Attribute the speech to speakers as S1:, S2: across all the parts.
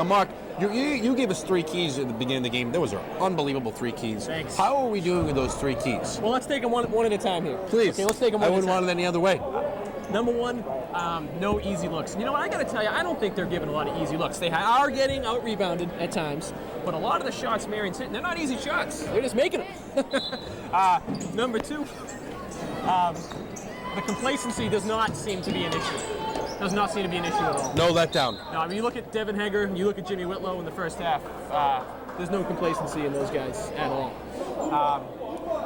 S1: Mark, you gave us 3 keys at the beginning of the game. Those are unbelievable 3 keys.
S2: Thanks.
S1: How are we doing with those 3 keys?
S2: Well, let's take them one at a time here.
S1: Please.
S2: Okay, let's take them one
S1: I
S2: at a
S1: wouldn't
S2: time.
S1: want it any other way.
S2: Number 1, no easy looks. And you know what? I got to tell you, I don't think they're giving a lot of easy looks. They are getting out-rebounded at times, but a lot of the shots Marion's hitting, they're not easy shots. They're just making them. Number 2, the complacency does not seem to be an issue. Does not seem to be an issue at all.
S1: No letdown.
S2: No, I mean, you look at Devin Hager, and you look at Jimmy Whitlow in the first half, there's no complacency in those guys at all.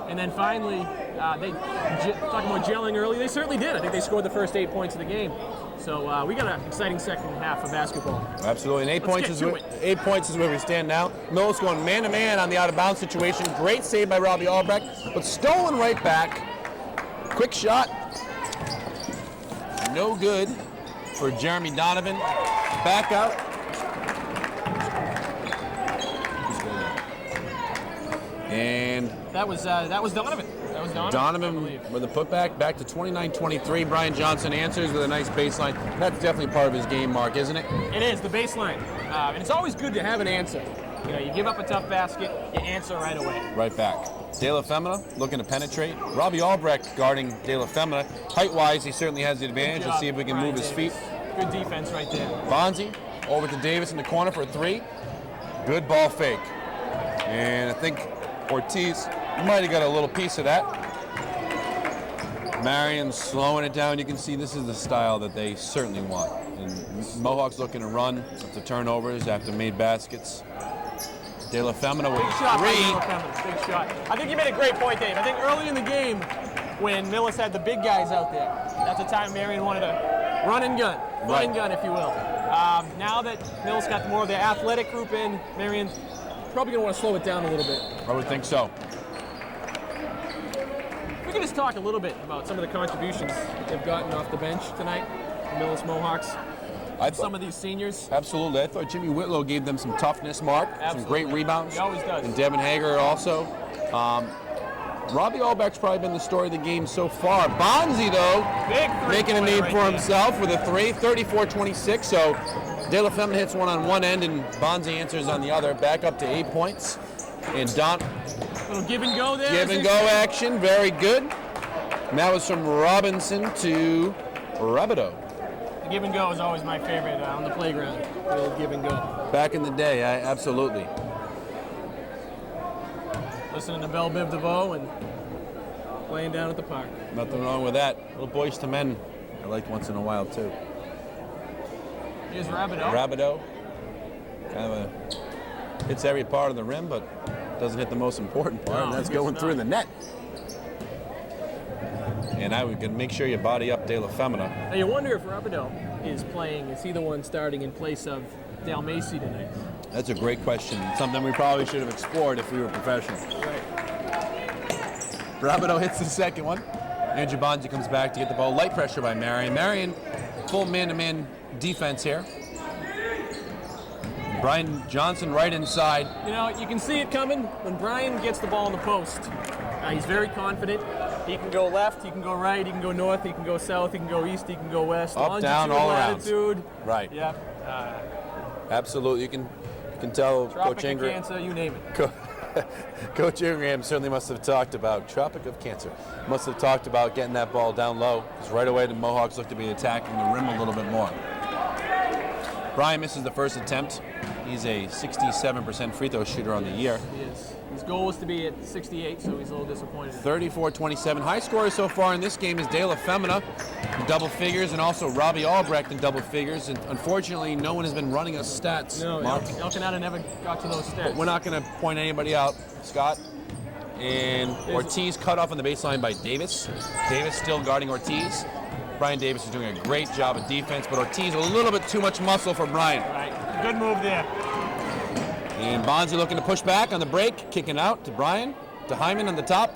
S2: And then finally, talking about gelling early, they certainly did. I think they scored the first 8 points of the game. So we got an exciting second half of basketball.
S1: Absolutely, and 8 points is where we stand now. Mills going man-to-man on the out-of-bounds situation. Great save by Robbie Albrecht, but stolen right back. Quick shot. No good for Jeremy Donovan. Back out. And
S2: that was Donovan. That was
S1: Donovan with a putback, back to 29-23. Brian Johnson answers with a nice baseline. That's definitely part of his game, Mark, isn't it?
S2: It is, the baseline. And it's always good to have an answer. You know, you give up a tough basket, you answer right away.
S1: Right back. De La Femina looking to penetrate. Robbie Albrecht guarding De La Femina. Height-wise, he certainly has the advantage. Let's see if we can move his feet.
S2: Good defense right there.
S1: Bonzi over to Davis in the corner for a 3. Good ball fake. And I think Ortiz might have got a little piece of that. Marion slowing it down. You can see this is the style that they certainly want. And Mohawks looking to run to turnovers after made baskets. De La Femina with 3.
S2: Big shot. I think you made a great point, Dave. I think early in the game, when Millis had the big guys out there, that's the time Marion wanted to run and gun. Run and gun, if you will. Now that Millis got more of the athletic group in, Marion's probably going to want to slow it down a little bit.
S1: I would think so.
S2: We can just talk a little bit about some of the contributions they've gotten off the bench tonight, Millis Mohawks. Some of these seniors.
S1: Absolutely. I thought Jimmy Whitlow gave them some toughness, Mark.
S2: Absolutely.
S1: Some great rebounds.
S2: He always does.
S1: And Devin Hager also. Robbie Albrecht's probably been the story of the game so far. Bonzi, though, making a name for himself with a 3, 34-26. So De La Femina hits one on one end and Bonzi answers on the other. Back up to 8 points. And
S2: little give and go there.
S1: Give and go action. Very good. And that was from Robinson to Rabideau.
S2: Give and go is always my favorite on the playground. The old give and go.
S1: Back in the day, absolutely.
S2: Listening to Belle Biv DeVoe and playing down at the park.
S1: Nothing wrong with that. Little Boys to Men, I like once in a while too.
S2: Here's Rabideau.
S1: Rabideau, kind of hits every part of the rim, but doesn't hit the most important part, and that's going through the net. And I would make sure you body up De La Femina.
S2: Now you wonder if Rabideau is playing, is he the one starting in place of Dale Macy tonight?
S1: That's a great question. Something we probably should have explored if we were professionals.
S2: Right.
S1: Rabideau hits the second one. Andrew Bonzi comes back to get the ball. Light pressure by Marion. Marion, full man-to-man defense here. Brian Johnson right inside.
S2: You know, you can see it coming when Brian gets the ball in the post. He's very confident. He can go left, he can go right, he can go north, he can go south, he can go east, he can go west.
S1: Up, down, all around. Right.
S2: Yep.
S1: Absolutely. You can tell Coach Ingram.
S2: Cancer, you name it.
S1: Coach Ingram certainly must have talked about Tropic of Cancer. Must have talked about getting that ball down low. Because right away the Mohawks look to be attacking the rim a little bit more. Brian misses the first attempt. He's a 67% free throw shooter on the year.
S2: He is. His goal was to be at 68, so he's a little disappointed.
S1: 34-27. High scorer so far in this game is De La Femina in double figures, and also Robbie Albrecht in double figures. And unfortunately, no one has been running us stats.
S2: No,
S1: Mark.
S2: Elkanata never got to those stats.
S1: But we're not going to point anybody out, Scott. And Ortiz cut off on the baseline by Davis. Davis still guarding Ortiz. Brian Davis is doing a great job of defense, but Ortiz a little bit too much muscle for Brian.
S2: Right. Good move there.
S1: And Bonzi looking to push back on the break, kicking out to Brian, to Hyman on the top.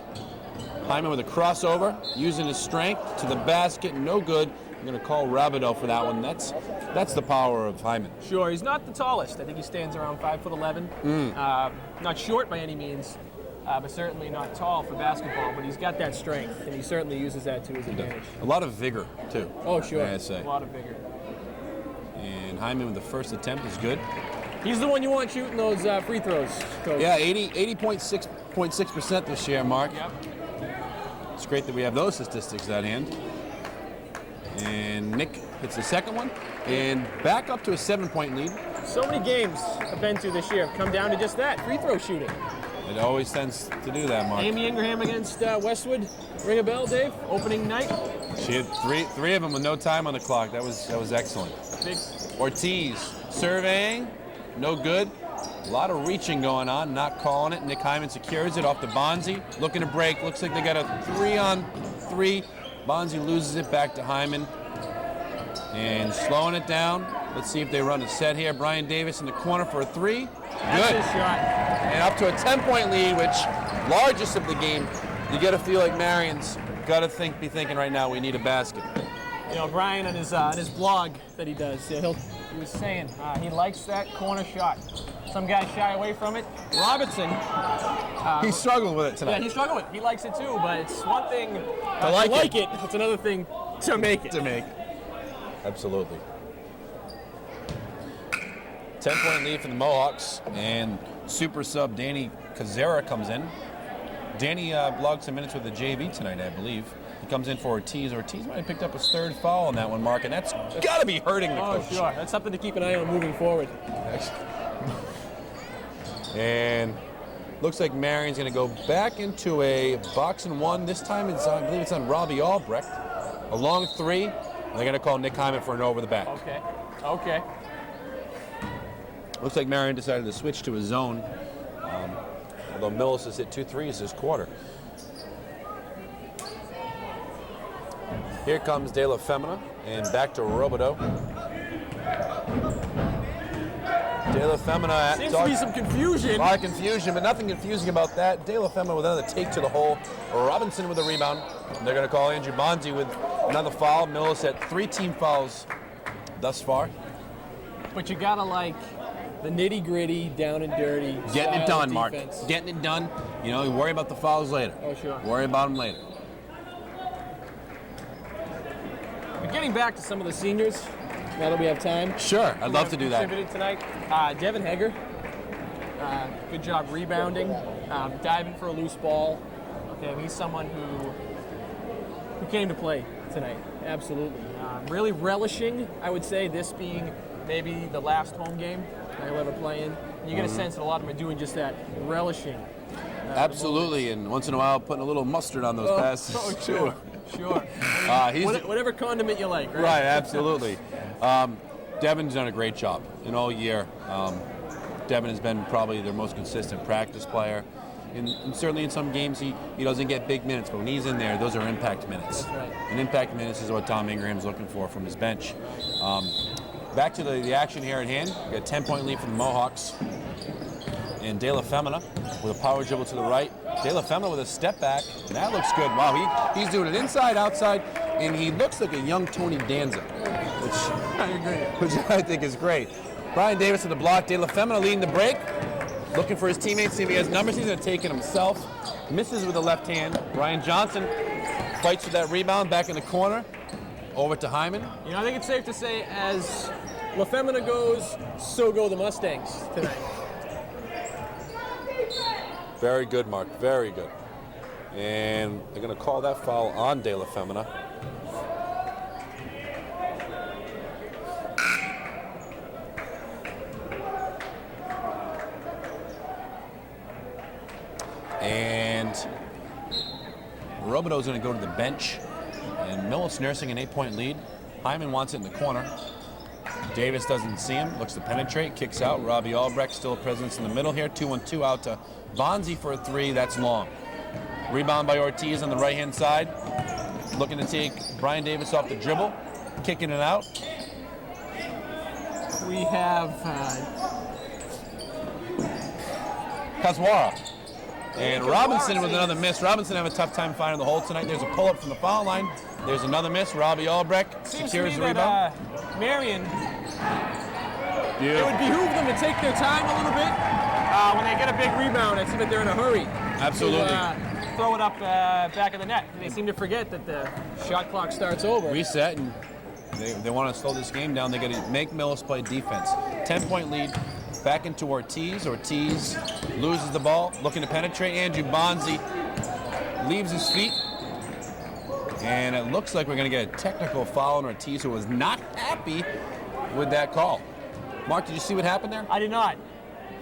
S1: Hyman with a crossover, using his strength to the basket, no good. I'm going to call Rabideau for that one. That's the power of Hyman.
S2: Sure, he's not the tallest. I think he stands around 5'11". Not short by any means, but certainly not tall for basketball. But he's got that strength, and he certainly uses that to his advantage.
S1: A lot of vigor, too.
S2: Oh, sure.
S1: May I say.
S2: A lot of vigor.
S1: And Hyman with the first attempt is good.
S2: He's the one you want shooting those free throws, Coach.
S1: Yeah, 80.6% this year, Mark.
S2: Yep.
S1: It's great that we have those statistics at hand. And Nick hits the second one, and back up to a 7-point lead.
S2: So many games I've been to this year have come down to just that, free throw shooting.
S1: It always tends to do that, Mark.
S2: Amy Ingraham against Westwood. Ring a bell, Dave? Opening night.
S1: She had three of them with no time on the clock. That was excellent.
S2: Big.
S1: Ortiz surveying, no good. A lot of reaching going on, not calling it. Nick Hyman secures it off to Bonzi. Looking to break. Looks like they got a 3-on-3. Bonzi loses it back to Hyman. And slowing it down. Let's see if they run a set here. Brian Davis in the corner for a 3.
S2: That's
S1: Good.
S2: his shot.
S1: And up to a 10-point lead, which largest of the game. You got to feel like Marion's got to be thinking right now we need a basket.
S2: You know, Brian on his blog that he does, he was saying he likes that corner shot. Some guys shy away from it. Robinson.
S1: He's struggling with it tonight.
S2: Yeah, he's struggling with it. He likes it too, but it's one thing
S1: To like it.
S2: It's another thing to make it.
S1: Absolutely. 10-point lead for the Mohawks, and super sub Danny Kazera comes in. Danny logged some minutes with the JV tonight, I believe. He comes in for Ortiz. Ortiz might have picked up his 3rd foul on that one, Mark, and that's got to be hurting the coach.
S2: Oh, sure. That's something to keep an eye on moving forward.
S1: And looks like Marion's going to go back into a box and 1. This time, I believe it's on Robbie Albrecht. A long 3. And they're going to call Nick Hyman for an over the back.
S2: Okay.
S1: Looks like Marion decided to switch to a zone. Although Millis has hit 2 threes this quarter. Here comes De La Femina, and back to Robideau. De La Femina.
S2: Seems to be some confusion.
S1: A lot of confusion, but nothing confusing about that. De La Femina with another take to the hole. Robinson with a rebound. And they're going to call Andrew Bonzi with another foul. Millis had 3 team fouls thus far.
S2: But you gotta like the nitty-gritty, down and dirty.
S1: Getting it done, Mark.
S2: Defense.
S1: Getting it done. You know, you worry about the fouls later.
S2: Oh, sure.
S1: Worry about them later.
S2: We're getting back to some of the seniors now that we have time.
S1: Sure, I'd love to do that.
S2: Contributed tonight. Devin Hager. Good job rebounding, diving for a loose ball. Okay, he's someone who came to play tonight. Absolutely. Really relishing, I would say, this being maybe the last home game they'll ever play in. You get a sense that a lot of them are doing just that, relishing.
S1: Absolutely, and once in a while putting a little mustard on those passes.
S2: Oh, sure. Sure. Whatever condiment you like, right?
S1: Right, absolutely. Devin's done a great job in all year. Devin has been probably their most consistent practice player. And certainly in some games he doesn't get big minutes, but when he's in there, those are impact minutes.
S2: That's right.
S1: And impact minutes is what Tom Ingram's looking for from his bench. Back to the action here at hand. We got a 10-point lead for the Mohawks. And De La Femina with a power dribble to the right. De La Femina with a step back. And that looks good. Wow, he's doing it inside, outside, and he looks like a young Tony Danza, which I think is great. Brian Davis with the block. De La Femina leading the break. Looking for his teammates, see if he has numbers. He's going to take it himself. Misses with the left hand. Brian Johnson fights for that rebound back in the corner. Over to Hyman.
S2: You know, I think it's safe to say as La Femina goes, so go the Mustangs tonight.
S1: Very good, Mark. Very good. And they're going to call that foul on De La Femina. And Robideau's going to go to the bench. And Millis nursing an 8-point lead. Hyman wants it in the corner. Davis doesn't see him, looks to penetrate, kicks out. Robbie Albrecht still a presence in the middle here. 2-1-2 out to Bonzi for a 3, that's long. Rebound by Ortiz on the right-hand side. Looking to take Brian Davis off the dribble, kicking it out.
S2: We have
S1: Kaswara. And Robinson with another miss. Robinson have a tough time finding the hole tonight. There's a pull-up from the foul line. There's another miss. Robbie Albrecht secures the rebound.
S2: Marion, it would behoove them to take their time a little bit. When they get a big rebound, I see that they're in a hurry.
S1: Absolutely.
S2: To throw it up back of the net. They seem to forget that the shot clock starts over.
S1: Reset, and they want to slow this game down. They got to make Millis play defense. 10-point lead Back into Ortiz. Ortiz loses the ball, looking to penetrate. Andrew Bonzi leaves his feet. And it looks like we're going to get a technical foul on Ortiz, who was not happy with that call. Mark, did you see what happened there?
S2: I did not.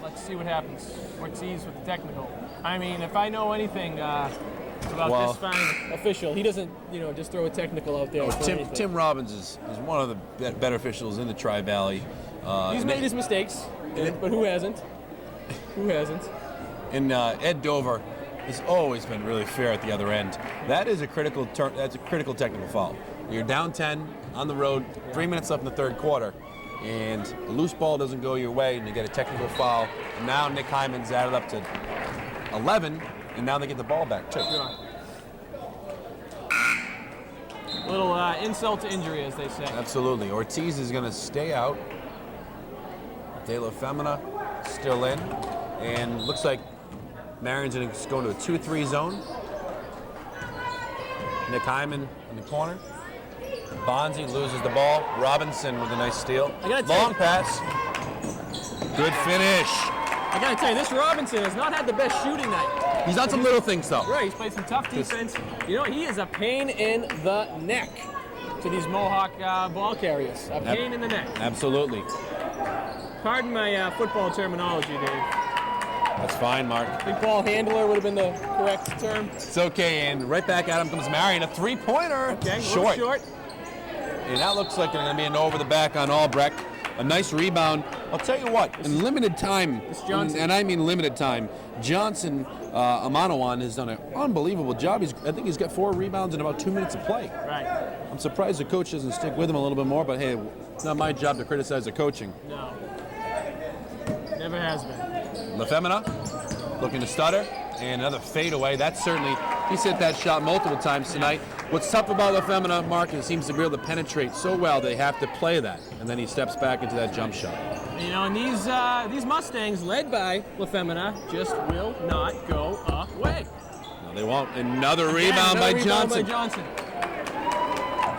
S2: Let's see what happens. Ortiz with the technical. I mean, if I know anything about this fine official, he doesn't, just throw a technical out there.
S1: Tim Robbins is one of the better officials in the Tri-Valley.
S2: He's made his mistakes, but who hasn't? Who hasn't?
S1: And Ed Dover has always been really fair at the other end. That is a critical technical foul. You're down 10 on the road, 3 minutes left in the third quarter, and a loose ball doesn't go your way, and you get a technical foul. And now Nick Hyman's added up to 11, and now they get the ball back too.
S2: Sure. Little insult to injury, as they say.
S1: Absolutely. Ortiz is going to stay out. De La Femina still in, and looks like Marion's going to go into a 2-3 zone. Nick Hyman in the corner. Bonzi loses the ball. Robinson with a nice steal. Long pass. Good finish.
S2: I got to tell you, this Robinson has not had the best shooting night.
S1: He's done some little things, though.
S2: Right, he's played some tough defense. He is a pain in the neck to these Mohawk ball carriers. A pain in the neck.
S1: Absolutely.
S2: Pardon my football terminology, Dave.
S1: That's fine, Mark.
S2: I think ball handler would have been the correct term.
S1: It's okay, and right back at him comes Marion. A three-pointer.
S2: Okay,
S1: short.
S2: And
S1: that looks like there's going to be an over the back on Albrecht. A nice rebound. I'll tell you what, in limited time, and I mean limited time, Johnson Amanawan has done an unbelievable job. I think he's got 4 rebounds in about 2 minutes of play.
S2: Right.
S1: I'm surprised the coach doesn't stick with him a little bit more, but hey, it's not my job to criticize the coaching.
S2: No. Never has been.
S1: La Femina looking to stutter, and another fadeaway. That's certainly, he's hit that shot multiple times tonight. What's tough about La Femina, Mark, is he seems to be able to penetrate so well they have to play that, and then he steps back into that jump shot.
S2: And these Mustangs, led by La Femina, just will not go away.
S1: No, they won't. Another rebound by Johnson.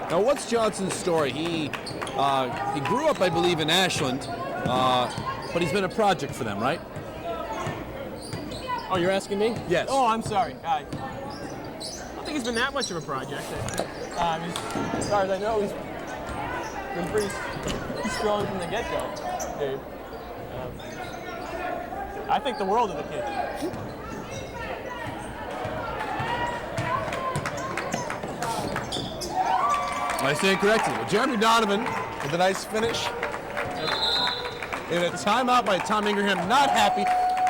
S1: Now, what's Johnson's story? He grew up, I believe, in Ashland, but he's been a project for them, right?
S2: Oh, you're asking me?
S1: Yes.
S2: Oh, I'm sorry. I don't think it's been that much of a project. As far as I know, he's been pretty strong from the get-go, Dave. I think the world of the kid.
S1: I stand corrected. Jeremy Donovan with a nice finish. In a timeout by Tom Ingraham, not happy.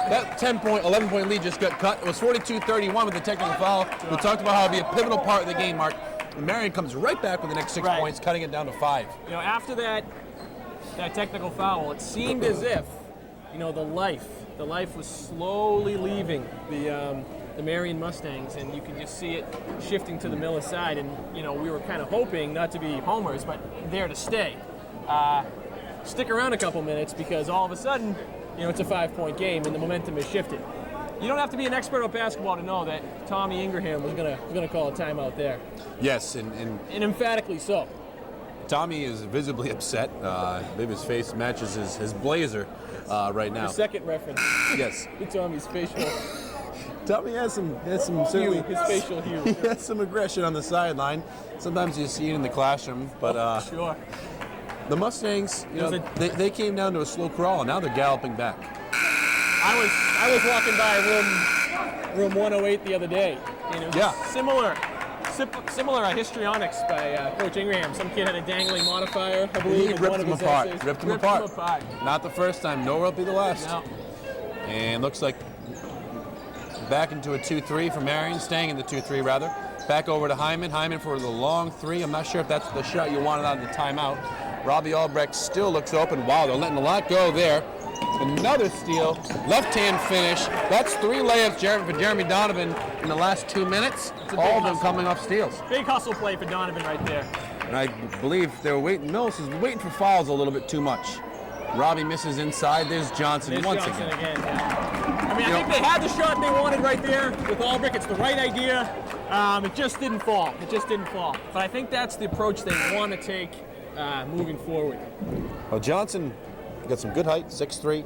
S1: That 11-point lead just got cut. It was 42-31 with the technical foul. We talked about how it'd be a pivotal part of the game, Mark. And Marion comes right back with the next 6 points, cutting it down to 5.
S2: After that technical foul, it seemed as if, the life was slowly leaving the Marion Mustangs, and you could just see it shifting to the Miller side. And we were kind of hoping, not to be homers, but there to stay. Stick around a couple minutes, because all of a sudden, it's a 5-point game and the momentum has shifted. You don't have to be an expert on basketball to know that Tommy Ingraham was gonna call a timeout there.
S1: Yes, and
S2: emphatically so.
S1: Tommy is visibly upset. Maybe his face matches his blazer right now.
S2: The second reference.
S1: Yes.
S2: To Tommy's facial.
S1: Tommy has some certainly
S2: his facial hue.
S1: He has some aggression on the sideline. Sometimes you see it in the classroom, but
S2: sure.
S1: The Mustangs, they came down to a slow crawl, and now they're galloping back.
S2: I was walking by room 108 the other day, and it was similar histrionics by Coach Ingraham. Some kid had a dangling modifier, I believe.
S1: He ripped them apart. Ripped them apart. Not the first time, nor will it be the last.
S2: No.
S1: And looks like back into a 2-3 for Marion, staying in the 2-3 rather. Back over to Hyman. Hyman for the long 3. I'm not sure if that's the shot you wanted out of the timeout. Robbie Albrecht still looks open. Wow, they're letting a lot go there. Another steal, left-hand finish. That's 3 layups for Jeremy Donovan in the last 2 minutes. All of them coming off steals.
S2: Big hustle play for Donovan right there.
S1: And I believe they were waiting. Mills is waiting for fouls a little bit too much. Robbie misses inside. There's Johnson once again.
S2: Yeah. I think they had the shot they wanted right there with Albrecht. It's the right idea. It just didn't fall. But I think that's the approach they want to take moving forward.
S1: Well, Johnson got some good height, 6'3",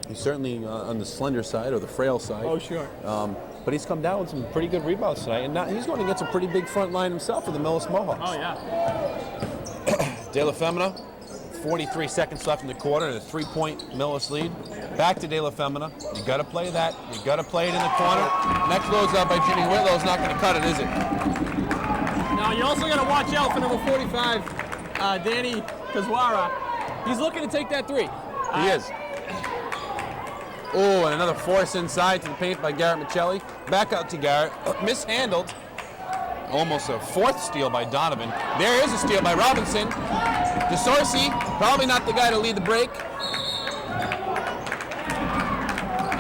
S1: He's certainly on the slender side or the frail side.
S2: Oh, sure.
S1: But he's come down with some pretty good rebounds tonight, and now he's going against a pretty big front line himself with the Millis Mohawks.
S2: Oh, yeah.
S1: De La Femina, 43 seconds left in the quarter, and a 3-point Millis lead. Back to De La Femina. You got to play that. You got to play it in the corner. Next load's out by Jimmy Whitlow's not going to cut it, is it?
S2: Now you also got to watch out for number 45, Danny Kazwara. He's looking to take that three.
S1: He is. Oh, and another force inside to the paint by Garrett Michelli. Back out to Garrett. Mishandled. Almost a fourth steal by Donovan. There is a steal by Robinson. DeSorsi, probably not the guy to lead the break.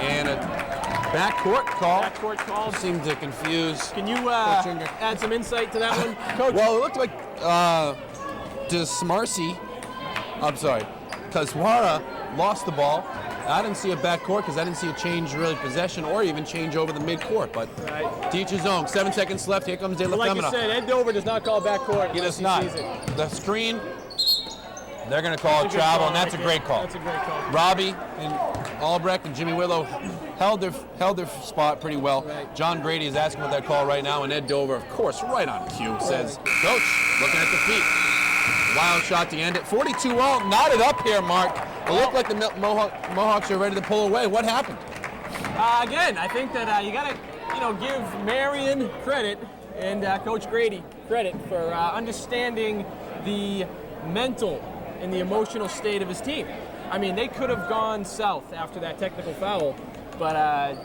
S1: And a backcourt call.
S2: Backcourt call.
S1: Seemed to confuse.
S2: Can you add some insight to that one, Coach?
S1: Well, it looked like Kazwara lost the ball. I didn't see a backcourt because I didn't see a change really possession or even change over the midcourt. But to each his own. 7 seconds left. Here comes De La Femina.
S2: Like you said, Ed Dover does not call backcourt.
S1: He does not. The screen, they're going to call it travel, and that's a great call.
S2: That's a great call.
S1: Robbie and Albrecht and Jimmy Whitlow held their spot pretty well.
S2: Right.
S1: John Grady is asking about that call right now, and Ed Dover, of course, right on cue, says, Coach, looking at the feet. Wild shot to end it. 42-all, knotted up here, Mark. It looked like the Mohawks are ready to pull away. What happened?
S2: Again, I think that you got to, give Marion credit and Coach Grady credit for understanding the mental and the emotional state of his team. I mean, they could have gone south after that technical foul, but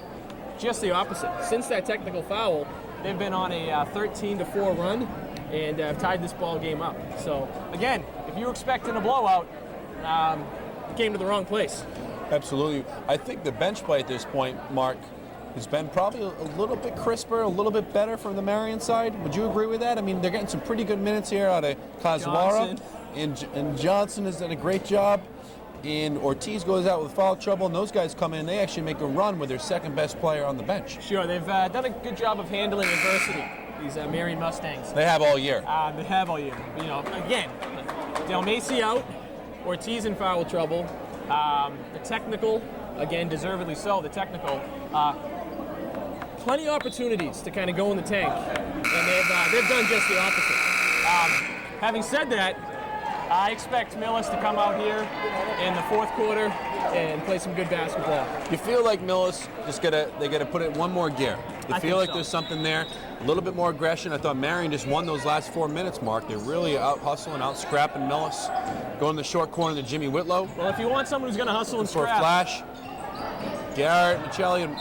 S2: just the opposite. Since that technical foul, they've been on a 13-4 run and have tied this ball game up. So, again, if you were expecting a blowout, you came to the wrong place.
S1: Absolutely. I think the bench play at this point, Mark, has been probably a little bit crisper, a little bit better from the Marion side. Would you agree with that? I mean, they're getting some pretty good minutes here out of Kazwara, and Johnson has done a great job. And Ortiz goes out with foul trouble, and those guys come in, they actually make a run with their second best player on the bench.
S2: Sure, they've done a good job of handling adversity, these Marion Mustangs.
S1: They have all year.
S2: They have all year. Again, Del Macy out, Ortiz in foul trouble. The technical, again, deservedly so, the technical. Plenty of opportunities to kind of go in the tank, and they've done just the opposite. Having said that, I expect Millis to come out here in the fourth quarter and play some good basketball.
S1: You feel like Millis they gotta put it one more gear. You feel like there's something there, a little bit more aggression. I thought Marion just won those last 4 minutes, Mark. They're really out hustling, out scrapping Millis. Going to the short corner to Jimmy Whitlow.
S2: Well, if you want someone who's going to hustle and
S1: for
S2: scrap.
S1: A flash, Garrett Michelli, and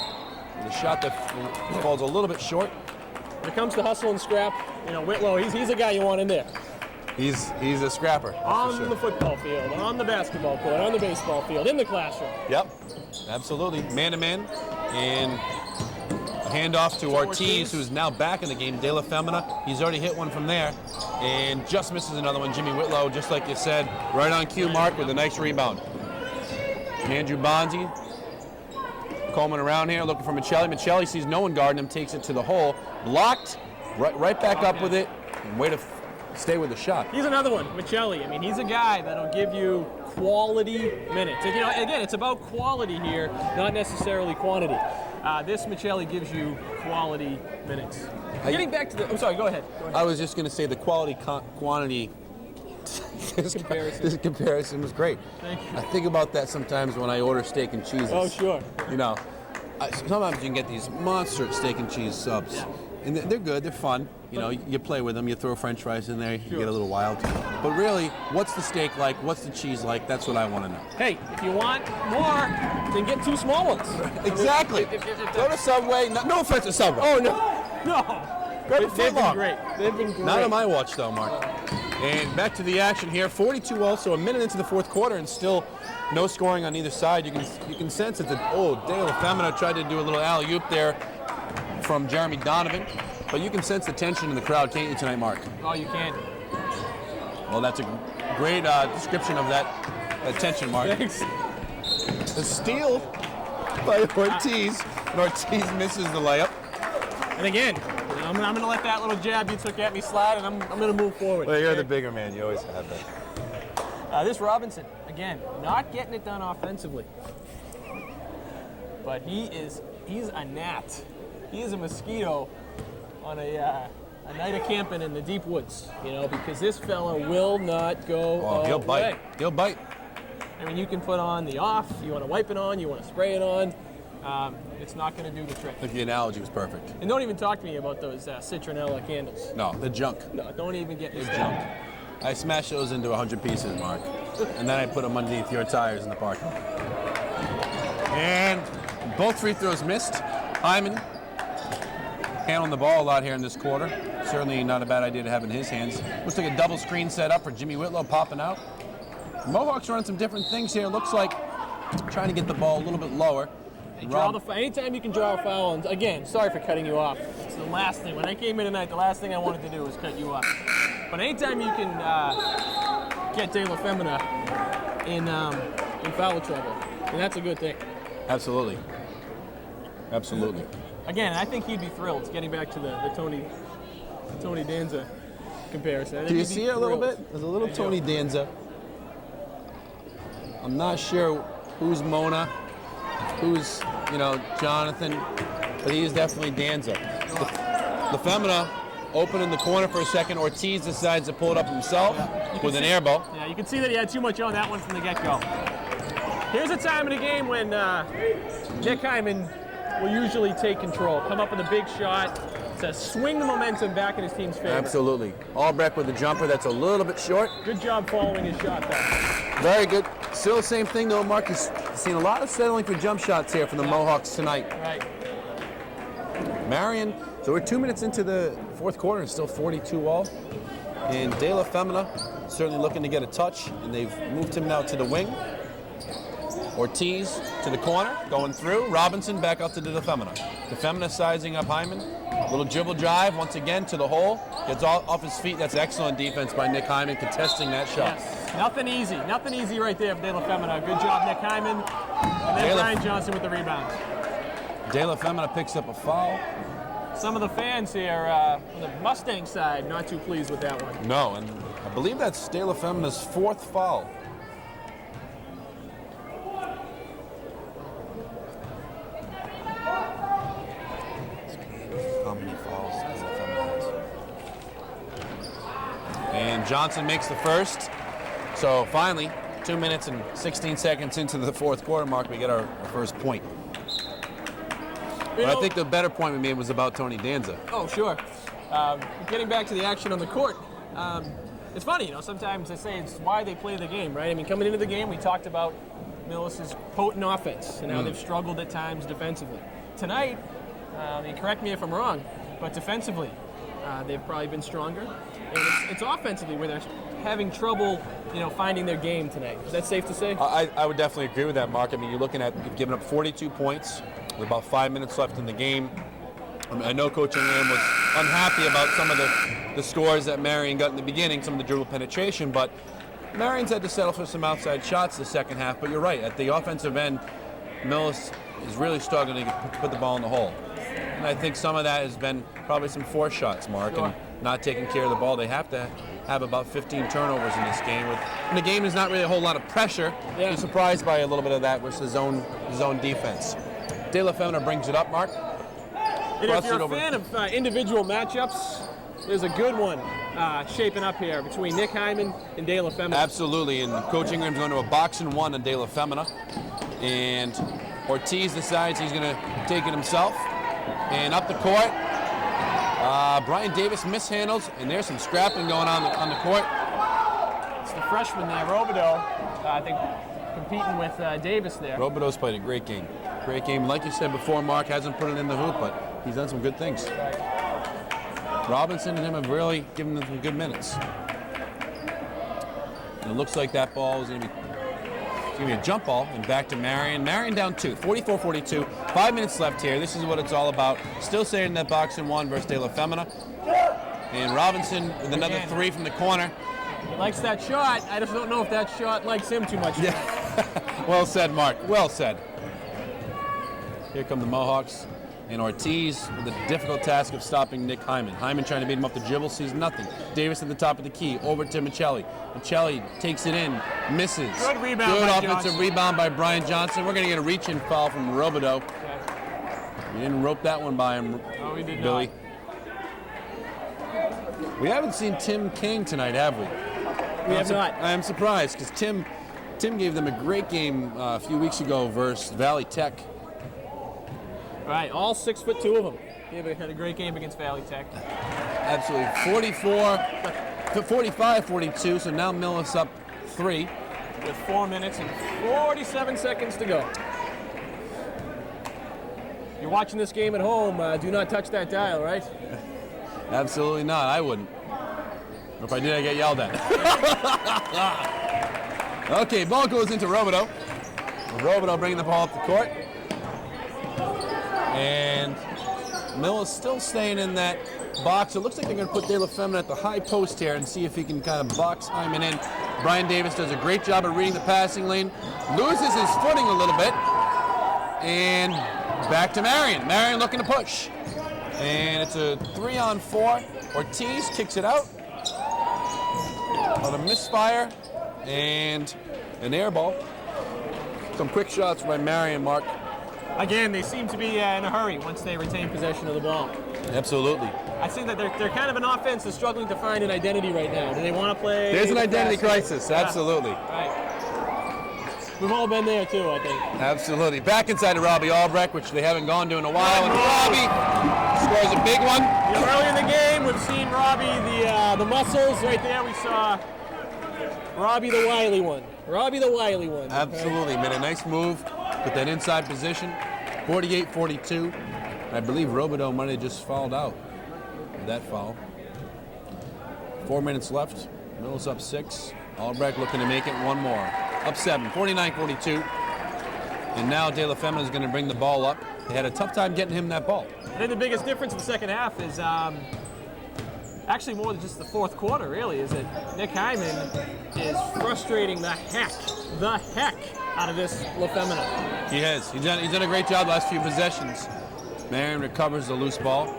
S1: the shot that falls a little bit short.
S2: When it comes to hustle and scrap, Whitlow, he's a guy you want in there.
S1: He's a scrapper.
S2: On the football field, on the basketball court, on the baseball field, in the classroom.
S1: Yep, absolutely. Man-to-man, and a handoff to Ortiz, who's now back in the game. De La Femina, he's already hit one from there, and just misses another one. Jimmy Whitlow, just like you said, right on cue, Mark, with a nice rebound. Andrew Bonzi, combing around here, looking for Michelli. Michelli sees no one guarding him, takes it to the hole, blocked, right back up with it, and way to stay with the shot.
S2: He's another one, Michelli. I mean, he's a guy that'll give you quality minutes. And, again, it's about quality here, not necessarily quantity. This Michelli gives you quality minutes. Getting back to the... I'm sorry, go ahead.
S1: I was just going to say the quality quantity... This comparison was great.
S2: Thank you.
S1: I think about that sometimes when I order steak and cheeses.
S2: Oh, sure.
S1: Sometimes you can get these monster steak and cheese subs. Yeah. And they're good, they're fun. You play with them, you throw french fries in there, you get a little wild. But really, what's the steak like? What's the cheese like? That's what I want to know.
S2: Hey, if you want more, then get 2 small ones.
S1: Exactly. Go to Subway. No offense to Subway.
S2: Oh, no.
S1: They've
S2: been great. They've been great.
S1: Not on my watch, though, Mark. And back to the action here. 42 also, a minute into the fourth quarter, and still no scoring on either side. You can sense that De La Femina tried to do a little alley-oop there from Jeremy Donovan. But you can sense the tension in the crowd, can't you, tonight, Mark?
S2: Oh, you can.
S1: Well, that's a great description of that tension, Mark.
S2: Thanks.
S1: The steal by Ortiz, and Ortiz misses the layup.
S2: And again, I'm going to let that little jab you took at me slide, and I'm going to move forward.
S1: Well, you're the bigger man. You always have that.
S2: This Robinson, again, not getting it done offensively. but he's a gnat. He is a mosquito on a night of camping in the deep woods, you know, because this fella will not go away.
S1: He'll bite. He'll bite.
S2: I mean, you can put on the off, you want to wipe it on, you want to spray it on. It's not going to do the trick.
S1: I think the analogy was perfect.
S2: And don't even talk to me about those citronella candles.
S1: No, the junk.
S2: No, don't even get me
S1: The
S2: started.
S1: junk. I smashed those into 100 pieces, Mark. And then I put them underneath your tires in the parking lot. And both free throws missed. Hyman handling the ball a lot here in this quarter. Certainly not a bad idea to have in his hands. Looks like a double screen set up for Jimmy Whitlow popping out. The Mohawks running some different things here. Looks like trying to get the ball a little bit lower.
S2: Anytime you can draw a foul, and again, sorry for cutting you off. It's the last thing. When I came in tonight, the last thing I wanted to do was cut you off. But anytime you can get De La Femina in foul trouble, and that's a good thing.
S1: Absolutely. Absolutely.
S2: Again, I think he'd be thrilled getting back to the Tony Danza comparison.
S1: Do you see it a little bit? There's a little Tony Danza. I'm not sure who's Mona, who's, Jonathan, but he is definitely Danza. The Femina open in the corner for a second. Ortiz decides to pull it up himself with an air ball.
S2: Yeah, you can see that he had too much on that one from the get-go. Here's a time in the game when Nick Hyman will usually take control, come up with a big shot to swing the momentum back in his team's favor.
S1: Absolutely. Albrecht with the jumper that's a little bit short.
S2: Good job following his shot, though.
S1: Very good. Still the same thing, though, Mark. He's seen a lot of settling for jump shots here from the Mohawks tonight.
S2: Right.
S1: Marion, so we're 2 minutes into the fourth quarter and still 42 all. And De La Femina certainly looking to get a touch, and they've moved him now to the wing. Ortiz to the corner, going through. Robinson back out to De La Femina. De Femina sizing up Hyman. Little dribble drive once again to the hole. Gets off his feet. That's excellent defense by Nick Hyman, contesting that shot.
S2: Yes. Nothing easy right there for De La Femina. Good job, Nick Hyman. And then Brian Johnson with the rebound.
S1: De La Femina picks up a foul.
S2: Some of the fans here on the Mustang side not too pleased with that one.
S1: No, and I believe that's De La Femina's fourth foul. How many fouls De La Femina has? And Johnson makes the first. So finally, 2 minutes and 16 seconds into the fourth quarter, Mark, we get our first point. But I think the better point we made was about Tony Danza.
S2: Oh, sure. Getting back to the action on the court, it's funny, sometimes they say it's why they play the game, right? I mean, coming into the game, we talked about Millis's potent offense and how they've struggled at times defensively. Tonight, correct me if I'm wrong, but defensively, they've probably been stronger. And it's offensively where they're having trouble, finding their game tonight. Is that safe to say?
S1: I would definitely agree with that, Mark. I mean, you're looking at giving up 42 points with about 5 minutes left in the game. I know Coach Ingram was unhappy about some of the scores that Marion got in the beginning, some of the dribble penetration, but Marion's had to settle for some outside shots the second half. But you're right, at the offensive end, Millis is really struggling to put the ball in the hole. And I think some of that has been probably some forced shots, Mark, and not taking care of the ball. They have to have about 15 turnovers in this game. And the game is not really a whole lot of pressure.
S2: Yeah.
S1: You're surprised by a little bit of that with the zone defense. De La Femina brings it up, Mark.
S2: And if you're a fan of individual matchups, there's a good one shaping up here between Nick Hyman and De La Femina.
S1: Absolutely, and Coach Ingram's going to a boxing one on De La Femina. And Ortiz decides he's going to take it himself. And up the court, Brian Davis mishandles, and there's some scrapping going on the court.
S2: It's the freshman there, Robideau, I think, competing with Davis there.
S1: Robideau's played a great game. Great game. Like you said before, Mark hasn't put it in the hoop, but he's done some good things.
S2: Right.
S1: Robinson and him have really given them some good minutes. And it looks like that ball is going to be a jump ball, and back to Marion. Marion down 2, 44-42. 5 minutes left here. This is what it's all about. Still saying that boxing one versus De La Femina. And Robinson with another 3 from the corner.
S2: He likes that shot. I just don't know if that shot likes him too much.
S1: Yeah. Well said, Mark. Well said. Here come the Mohawks. And Ortiz with the difficult task of stopping Nick Hyman. Hyman trying to beat him up the dribble, sees nothing. Davis at the top of the key, over to Michelli. Michelli takes it in, misses.
S2: Good rebound
S1: Good
S2: by
S1: offensive
S2: Johnson.
S1: rebound by Brian Johnson. We're going to get a reach-in foul from Robideau.
S2: Okay.
S1: We didn't rope that one by him,
S2: No, we did
S1: Billy.
S2: not.
S1: We haven't seen Tim King tonight, have we?
S2: We have not.
S1: I am surprised because Tim gave them a great game a few weeks ago versus Valley Tech.
S2: All right, all 6'2" of them. He had a great game against Valley Tech.
S1: Absolutely. 45-42, so now Millis up 3.
S2: With 4 minutes and 47 seconds to go. You're watching this game at home, do not touch that dial, right?
S1: Absolutely not. I wouldn't. Or if I did, I'd get yelled at. Okay, ball goes into Robideau. Robideau bringing the ball up the court. And Millis still staying in that box. It looks like they're going to put De La Femina at the high post here and see if he can kind of box Hyman in. Brian Davis does a great job of reading the passing lane. Loses his footing a little bit. And back to Marion. Marion looking to push. And it's a 3-on-4. Ortiz kicks it out. On a misfire. And an air ball. Some quick shots by Marion, Mark.
S2: Again, they seem to be in a hurry once they retain possession of the ball.
S1: Absolutely.
S2: I think that they're kind of an offense that's struggling to find an identity right now. Do they want to play?
S1: There's an identity
S2: fast?
S1: crisis,
S2: Yeah.
S1: absolutely.
S2: Right. We've all been there too, I think.
S1: Absolutely. Back inside of Robbie Albrecht, which they haven't gone to in a while. And Robbie scores a big one.
S2: You know, early in the game, we've seen Robbie, the muscles right there. We saw Robbie the wily one. Robbie the wily one.
S1: Absolutely. Made a nice move with that inside position. 48-42. I believe Robideau might have just fouled out with that foul. 4 minutes left. Millis up 6. Albrecht looking to make it one more. Up 7. 49-42. And now De La Femina is going to bring the ball up. They had a tough time getting him that ball.
S2: I think the biggest difference in the second half is actually more than just the fourth quarter, really, is that Nick Hyman is frustrating the heck out of this La Femina.
S1: He has. He's done a great job the last few possessions. Marion recovers the loose ball.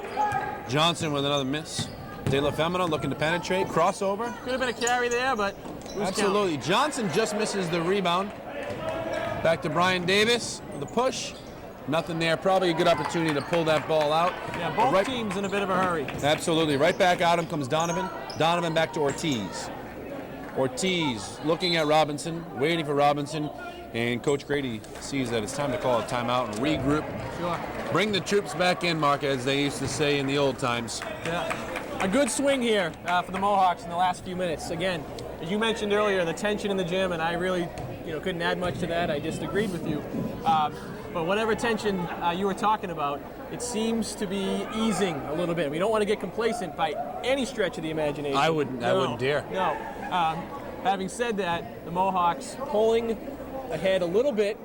S1: Johnson with another miss. De La Femina looking to penetrate. Crossover.
S2: Could have been a carry there, but
S1: Absolutely. Johnson just misses the rebound. Back to Brian Davis with a push. Nothing there. Probably a good opportunity to pull that ball out.
S2: Yeah, both teams in a bit of a hurry.
S1: Absolutely. Right back out him comes Donovan. Donovan back to Ortiz. Ortiz looking at Robinson, waiting for Robinson. And Coach Grady sees that it's time to call a timeout and regroup.
S2: Sure.
S1: Bring the troops back in, Mark, as they used to say in the old times.
S2: Yeah. A good swing here for the Mohawks in the last few minutes. Again, as you mentioned earlier, the tension in the gym, and I really couldn't add much to that. I disagreed with you. But whatever tension you were talking about, it seems to be easing a little bit. We don't want to get complacent by any stretch of the imagination.
S1: I wouldn't dare.
S2: No. Having said that, the Mohawks pulling ahead a little bit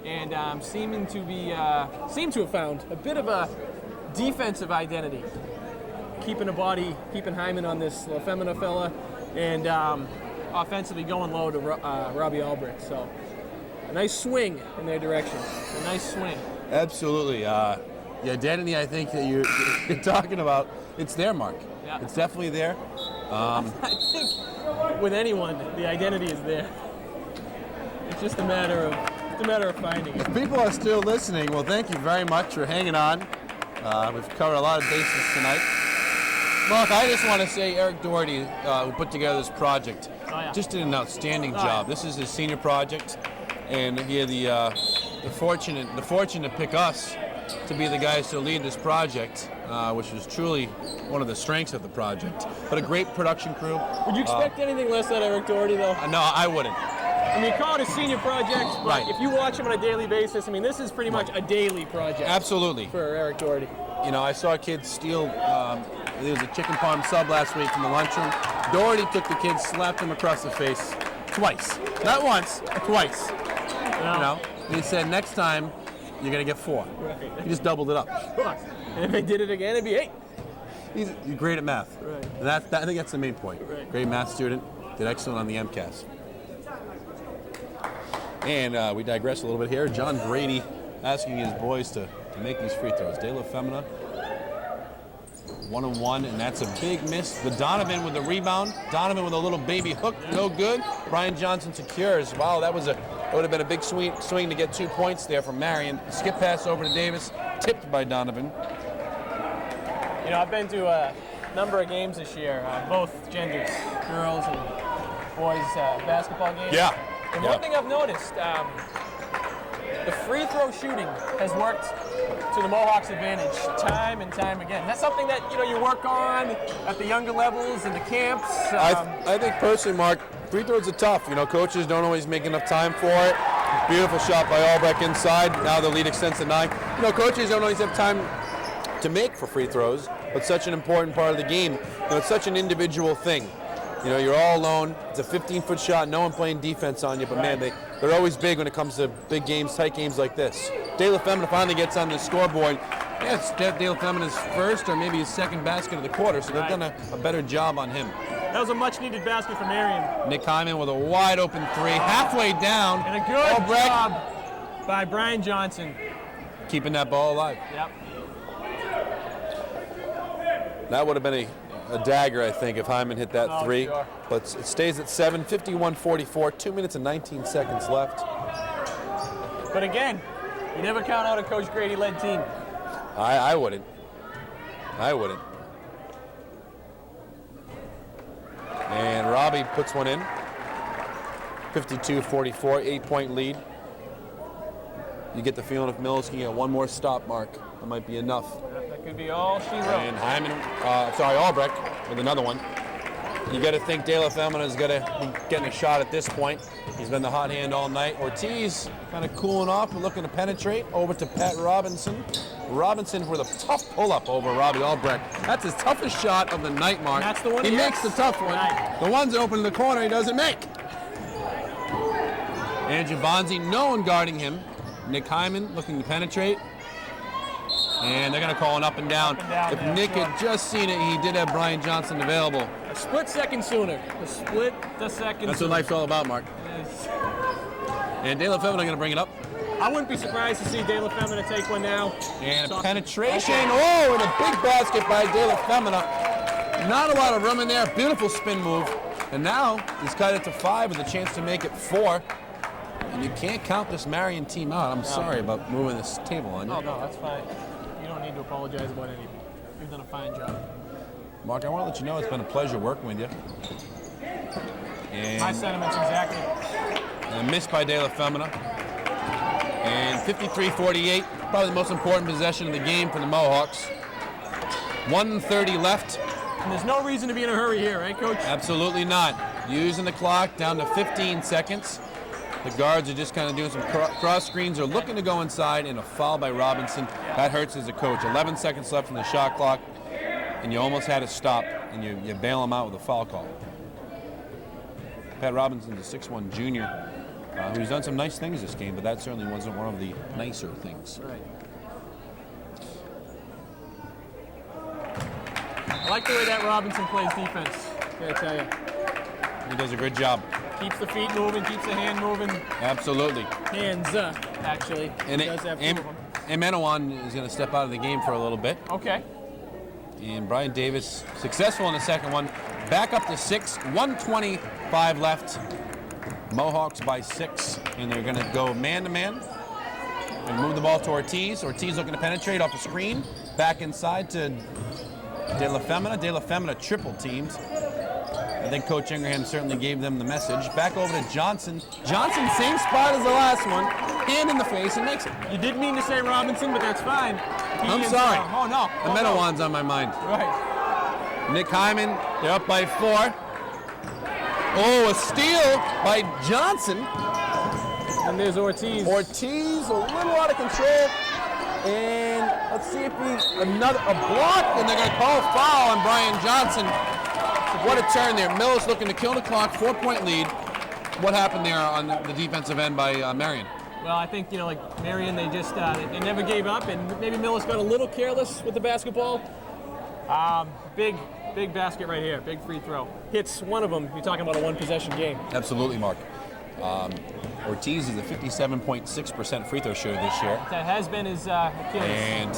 S2: and seem to have found a bit of a defensive identity. Keeping Hyman on this La Femina fella, and offensively going low to Robbie Albrecht. So a nice swing in their direction. A nice swing.
S1: Absolutely. The identity I think that you're talking about, it's there, Mark.
S2: Yeah.
S1: It's definitely there.
S2: I think with anyone, the identity is there. It's just a matter of finding it.
S1: If people are still listening, well, thank you very much for hanging on. We've covered a lot of bases tonight. Mark, I just want to say Eric Doherty, who put together this project, just did an outstanding job. This is his senior project, and he had the fortune to pick us to be the guys to lead this project, which was truly one of the strengths of the project. But a great production crew.
S2: Would you expect anything less out of Eric Doherty, though?
S1: No, I wouldn't.
S2: I mean, you call it a senior project, but
S1: Right.
S2: if you watch him on a daily basis, I mean, this is pretty much a daily project.
S1: Absolutely.
S2: For Eric Doherty.
S1: I saw kids steal. There was a chicken parm sub last week from the lunchroom. Doherty took the kid, slapped him across the face twice. Not once, twice. He said, next time, you're going to get 4.
S2: Right.
S1: He just doubled it up.
S2: And if they did it again, it'd be 8.
S1: He's great at math.
S2: Right.
S1: And I think that's the main point.
S2: Right.
S1: Great math student. Did excellent on the MCAS. And we digress a little bit here. John Grady asking his boys to to make these free throws. De La Femina, 1-on-1, and that's a big miss. The Donovan with the rebound. Donovan with a little baby hook, no good. Brian Johnson secures. Wow, that would have been a big swing to get 2 points there from Marion. Skip pass over to Davis, tipped by Donovan.
S2: You know, I've been to a number of games this year, both genders, girls and boys basketball games.
S1: Yeah.
S2: And one thing I've noticed, the free throw shooting has worked to the Mohawks' advantage time and time again. That's something that you work on at the younger levels in the camps.
S1: I think personally, Mark, free throws are tough. Coaches don't always make enough time for it. Beautiful shot by Albrecht inside. Now the lead extends to 9. Coaches don't always have time to make for free throws, but such an important part of the game. It's such an individual thing. You're all alone. It's a 15-foot shot. No one playing defense on you, but man, they're always big when it comes to big games, tight games like this. De La Femina finally gets on the scoreboard. Yeah, it's De La Femina's first or maybe his second basket of the quarter, so they've done a better job on him.
S2: That was a much-needed basket for Marion.
S1: Nick Hyman with a wide-open 3, halfway down.
S2: And a good job by Brian Johnson.
S1: Keeping that ball alive.
S2: Yep.
S1: That would have been a dagger, I think, if Hyman hit that 3.
S2: Sure.
S1: But it stays at 7, 51-44, 2 minutes and 19 seconds left.
S2: But again, you never count out a Coach Grady-led team.
S1: I wouldn't. And Robbie puts one in. 52-44, 8-point lead. You get the feeling if Mills can get one more stop, Mark, that might be enough.
S2: That could be all she wrote.
S1: And Albrecht with another one. You got to think De La Femina is going to be getting a shot at this point. He's been the hot hand all night. Ortiz kind of cooling off and looking to penetrate. Over to Pat Robinson. Robinson with a tough pull-up over Robbie Albrecht. That's his toughest shot of the night, Mark.
S2: That's the one
S1: he makes the tough one.
S2: Right.
S1: The one's open in the corner he doesn't make. Andrew Bonzi, no one guarding him. Nick Hyman looking to penetrate. And they're going to call an up and down. If Nick had just seen it, he did have Brian Johnson available.
S2: A split second sooner. That's
S1: what life's all about, Mark.
S2: Yes.
S1: And De La Femina going to bring it up.
S2: I wouldn't be surprised to see De La Femina take one now.
S1: And a penetration. Oh, and a big basket by De La Femina. Not a lot of room in there. Beautiful spin move. And now he's cut it to 5 with a chance to make it 4. And you can't count this Marion team out. I'm sorry about moving this table on you.
S2: Oh, no, that's fine. You don't need to apologize about anything. You've done a fine job.
S1: Mark, I want to let you know it's been a pleasure working with you. And
S2: my sentiments exactly.
S1: And a miss by De La Femina. And 53-48, probably the most important possession of the game for the Mohawks. 1:30 left.
S2: And there's no reason to be in a hurry here, right, Coach?
S1: Absolutely not. Using the clock down to 15 seconds. The guards are just kind of doing some cross screens. They're looking to go inside, and a foul by Robinson. That hurts as a coach. 11 seconds left in the shot clock, and you almost had to stop, and you bail him out with a foul call. Pat Robinson's a 6'1 junior who's done some nice things this game, but that certainly wasn't one of the nicer things.
S2: Right. I like the way that Robinson plays defense, gotta tell you.
S1: He does a good job.
S2: Keeps the feet moving, keeps the hand moving.
S1: Absolutely.
S2: Hands, actually.
S1: And
S2: he does have two of them.
S1: Menawan is going to step out of the game for a little bit.
S2: Okay.
S1: And Brian Davis successful in the second one. Back up to 6, 1:25 left. Mohawks by 6, and they're going to go man-to-man and move the ball to Ortiz. Ortiz looking to penetrate off the screen. Back inside to De La Femina. De La Femina triple teams. I think Coach Ingraham certainly gave them the message. Back over to Johnson. Johnson, same spot as the last one. Hand in the face and makes it.
S2: You did mean to say Robinson, but that's fine.
S1: I'm sorry.
S2: Oh, no.
S1: The Menawan's on my mind.
S2: Right.
S1: Nick Hyman, they're up by 4. Oh, a steal by Johnson.
S2: And there's Ortiz.
S1: Ortiz, a little out of control. And let's see if a block, and they're going to call a foul on Brian Johnson. What a turn there. Mills looking to kill the clock, 4-point lead. What happened there on the defensive end by Marion?
S2: Well, I think, like Marion, they just they never gave up, and maybe Millis got a little careless with the basketball. Big basket right here, big free throw. Hits one of them, you're talking about a one-possession game.
S1: Absolutely, Mark. Ortiz is a 57.6% free throw shooter this year.
S2: That has been his Achilles.
S1: And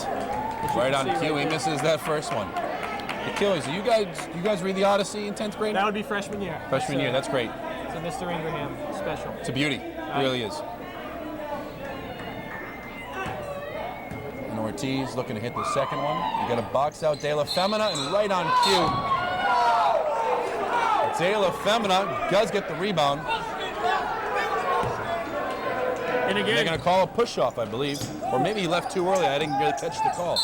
S1: right on cue, he misses that first one. Achilles, you guys read the Odyssey in 10th grade?
S2: That would be freshman year.
S1: Freshman year, that's great.
S2: It's a Mr. Ingraham special.
S1: It's a beauty. It really is. And Ortiz looking to hit the second one. You got a box out De La Femina, and right on cue, De La Femina does get the rebound.
S2: And again,
S1: they're going to call a push-off, I believe. Or maybe he left too early. I didn't really catch the call.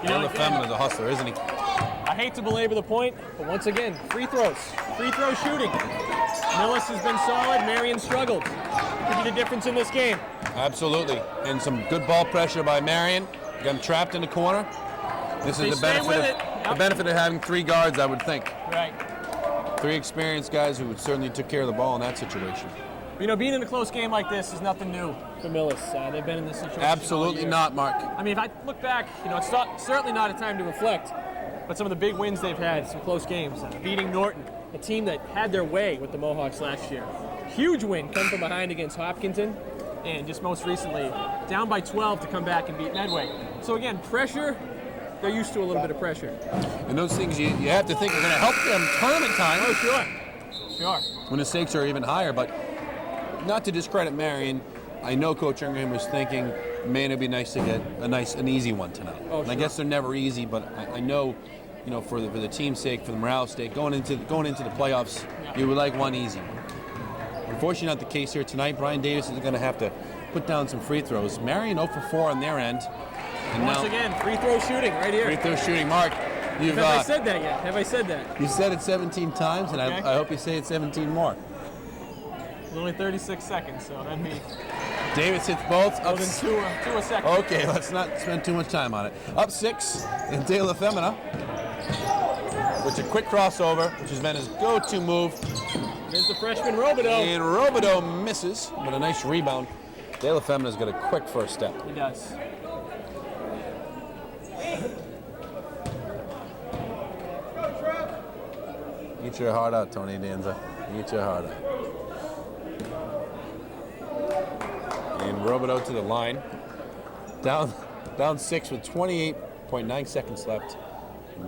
S1: De La Femina's a hustler, isn't he?
S2: I hate to belabor the point, but once again, free throws. Free throw shooting. Millis has been solid. Marion struggled. Could be the difference in this game.
S1: Absolutely. And some good ball pressure by Marion. Got him trapped in the corner. This is the benefit of having 3 guards, I would think.
S2: Right.
S1: 3 experienced guys who certainly took care of the ball in that situation.
S2: You know, being in a close game like this is nothing new for Millis. They've been in this situation.
S1: Absolutely not, Mark.
S2: I mean, if I look back, you know, it's certainly not a time to reflect, but some of the big wins they've had, some close games, beating Norton, a team that had their way with the Mohawks last year. Huge win, come from behind against Hopkinton, and just most recently, down by 12 to come back and beat Medway. So again, pressure, they're used to a little bit of pressure.
S1: And those things you have to think are going to help them tournament time.
S2: Oh, sure. Sure.
S1: When the stakes are even higher, but not to discredit Marion, I know Coach Ingraham was thinking, man, it'd be nice to get an easy one tonight.
S2: Oh,
S1: and I guess they're never easy, but I know, you know, for the team's sake, for the morale's sake, going into the playoffs, you would like one easy one. Unfortunately, not the case here tonight. Brian Davis is going to have to put down some free throws. Marion 0 for 4 on their end. And
S2: once again, free throw shooting right here.
S1: Free throw shooting, Mark.
S2: Have I said that yet? Have I said that?
S1: You said it 17 times, and
S2: okay.
S1: I hope you say it 17 more.
S2: It's only 36 seconds, so that'd be...
S1: Davis hits both.
S2: More than two a second.
S1: Okay, let's not spend too much time on it. Up 6 in De La Femina. Which a quick crossover, which has been his go-to move.
S2: There's the freshman Robideau.
S1: And Robideau misses, but a nice rebound. De La Femina's got a quick first step.
S2: He does.
S1: Eat your heart out, Tony Danza. Eat your heart out. And Robideau to the line. Down 6 with 28.9 seconds left.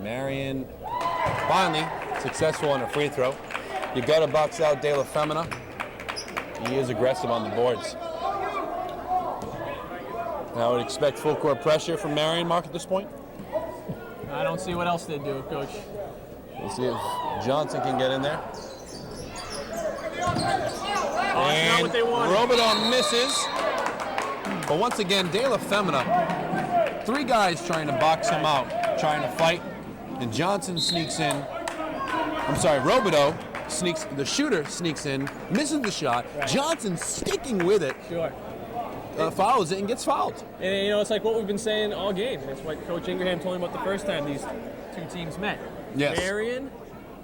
S1: Marion finally successful on a free throw. You got to box out De La Femina. He is aggressive on the boards. And I would expect full court pressure from Marion, Mark, at this point.
S2: I don't see what else they'd do, Coach.
S1: We'll see if Johnson can get in there.
S2: Oh, that's not what they wanted.
S1: Robideau misses. But once again, De La Femina, 3 guys trying to box him out, trying to fight. And Johnson sneaks in. I'm sorry, Robideau sneaks, the shooter sneaks in, misses the shot. Right. Johnson sticking with it.
S2: Sure.
S1: Fouls it and gets fouled.
S2: And you know, it's like what we've been saying all game. And it's what Coach Ingraham told him about the first time these 2 teams met.
S1: Yes.
S2: Marion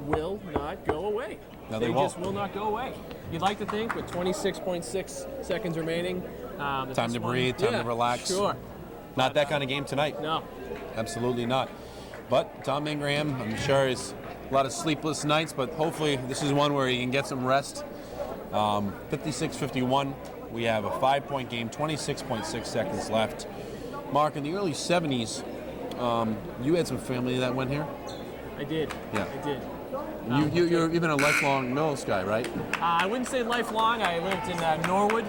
S2: will not go away.
S1: No,
S2: they
S1: won't.
S2: just will not go away. You'd like to think with 26.6 seconds remaining.
S1: Time to breathe, time to relax.
S2: Sure.
S1: Not that kind of game tonight.
S2: No.
S1: Absolutely not. But Tom Ingraham, I'm sure, is a lot of sleepless nights, but hopefully this is one where he can get some rest. 56-51. We have a 5-point game, 26.6 seconds left. Mark, in the early 70s, you had some family that went here?
S2: I did.
S1: Yeah.
S2: I did.
S1: You've been a lifelong Mills guy, right?
S2: I wouldn't say lifelong. I lived in Norwood.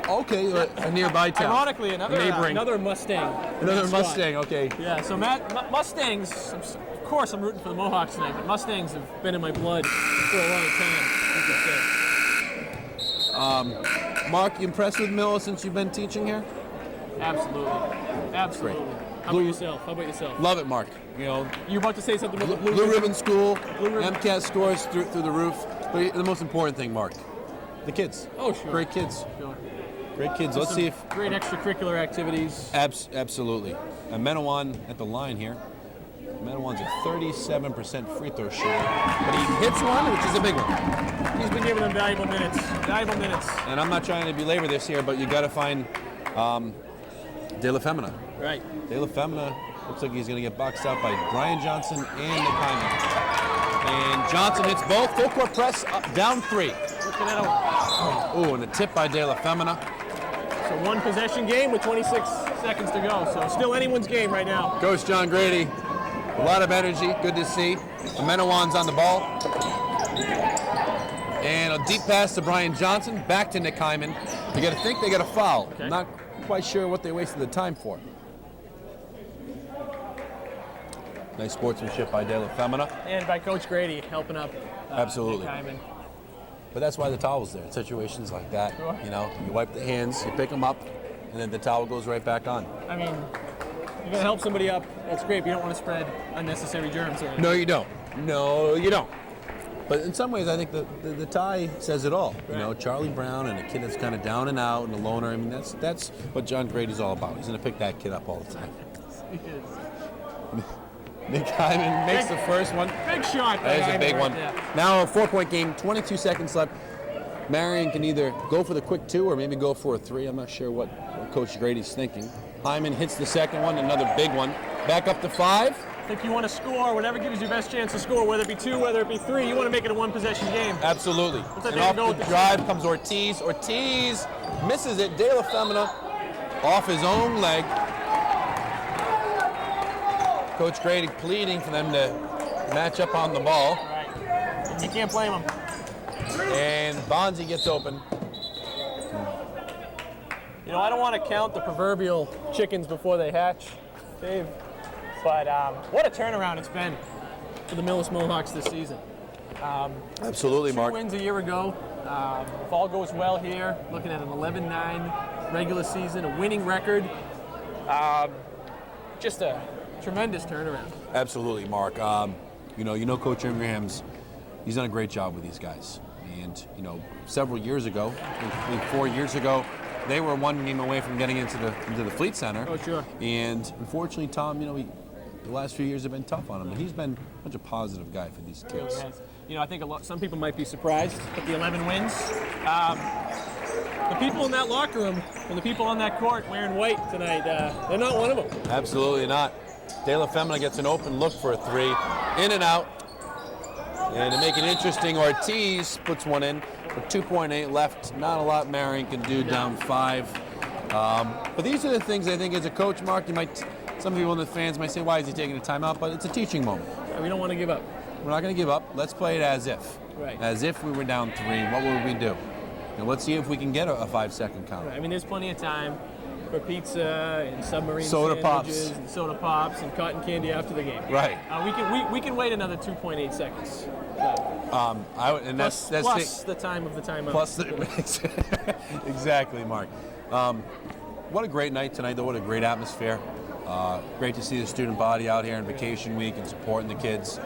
S1: Okay, a nearby town.
S2: Ironically, another Mustang.
S1: Another Mustang, okay.
S2: Yeah, so Mustangs, of course I'm rooting for the Mohawks tonight, but Mustangs have been in my blood for a long time, you could say.
S1: Mark, you impressed with Mills since you've been teaching here?
S2: Absolutely. Absolutely.
S1: Great.
S2: How about yourself?
S1: Love it, Mark. You know,
S2: you about to say something about the
S1: Blue Ribbon School,
S2: Blue Ribbon.
S1: MCAT scores through the roof. But the most important thing, Mark, the kids.
S2: Oh, sure.
S1: Great kids.
S2: Sure.
S1: Great kids. Let's see if...
S2: Great extracurricular activities.
S1: Absolutely. And Menawan at the line here. Menawan's a 37% free throw shooter. But he hits one, which is a big one.
S2: He's been giving them valuable minutes.
S1: And I'm not trying to belabor this here, but you got to find De La Femina.
S2: Right.
S1: De La Femina looks like he's going to get boxed out by Brian Johnson and Nick Hyman. And Johnson hits both. Full court press, down 3. Oh, and a tip by De La Femina.
S2: So one possession game with 26 seconds to go. So still anyone's game right now.
S1: Coach John Grady, a lot of energy. Good to see. The Menawan's on the ball. And a deep pass to Brian Johnson. Back to Nick Hyman. You got to think they got a foul.
S2: Okay.
S1: I'm not quite sure what they wasted the time for. Nice sportsmanship by De La Femina.
S2: And by Coach Grady helping up.
S1: Absolutely.
S2: Nick Hyman.
S1: But that's why the towel's there. In situations like that,
S2: Sure.
S1: you know, you wipe the hands, you pick them up, and then the towel goes right back on.
S2: I mean, you're going to help somebody up. That's great, but you don't want to spread unnecessary germs or anything.
S1: No, you don't. No, you don't. But in some ways, I think the tie says it all. You know, Charlie Brown and a kid that's kind of down and out and a loner. I mean, that's what John Grady's all about. He's going to pick that kid up all the time.
S2: He is.
S1: Nick Hyman makes the first one.
S2: Big shot.
S1: That is a big one.
S2: Yeah.
S1: Now a 4-point game, 22 seconds left. Marion can either go for the quick 2 or maybe go for a 3. I'm not sure what Coach Grady's thinking. Hyman hits the second one, another big one. Back up to 5.
S2: I think you want to score, whatever gives you the best chance to score, whether it be 2, whether it be 3, you want to make it a one-possession game.
S1: Absolutely.
S2: like
S1: And
S2: they
S1: off
S2: go
S1: the
S2: with the
S1: drive comes Ortiz. Ortiz misses it. De La Femina off his own leg. Coach Grady pleading for them to match up on the ball.
S2: Right. And you can't blame him.
S1: And Bonzi gets open.
S2: You know, I don't want to count the proverbial chickens before they hatch, Dave, but what a turnaround it's been for the Millis Mohawks this season.
S1: Absolutely,
S2: 2
S1: Mark.
S2: wins a year ago. If all goes well here, looking at an 11-9 regular season, a winning record. Just a tremendous turnaround.
S1: Absolutely, Mark. You know, Coach Ingram's, he's done a great job with these guys. And, you know, several years ago, I think 4 years ago, they were 1 game away from getting into the Fleet Center.
S2: Oh, sure.
S1: And unfortunately, Tom, you know, the last few years have been tough on him. But he's been such a positive guy for these
S2: Really
S1: kids.
S2: has. You know, I think some people might be surprised at the 11 wins. The people in that locker room and the people on that court wearing white tonight, they're not one of them.
S1: Absolutely not. De La Femina gets an open look for a 3. In and out. And to make it interesting, Ortiz puts one in with 2.8 left. Not a lot Marion can do, down 5. But these are the things I think as a coach, Mark, some people in the fans might say, why is he taking a timeout? But it's a teaching moment.
S2: We don't want to give up.
S1: We're not going to give up. Let's play it as if.
S2: Right.
S1: As if we were down 3. What would we do? And let's see if we can get a 5-second count.
S2: I mean, there's plenty of time for pizza and submarine
S1: Soda
S2: sandwiches
S1: pops.
S2: and soda pops and cotton candy after the game.
S1: Right.
S2: We can wait another 2.8 seconds. Plus the time of the timeout.
S1: Plus exactly, Mark. What a great night tonight, though. What a great atmosphere. Great to see the student body out here in vacation week and supporting the kids.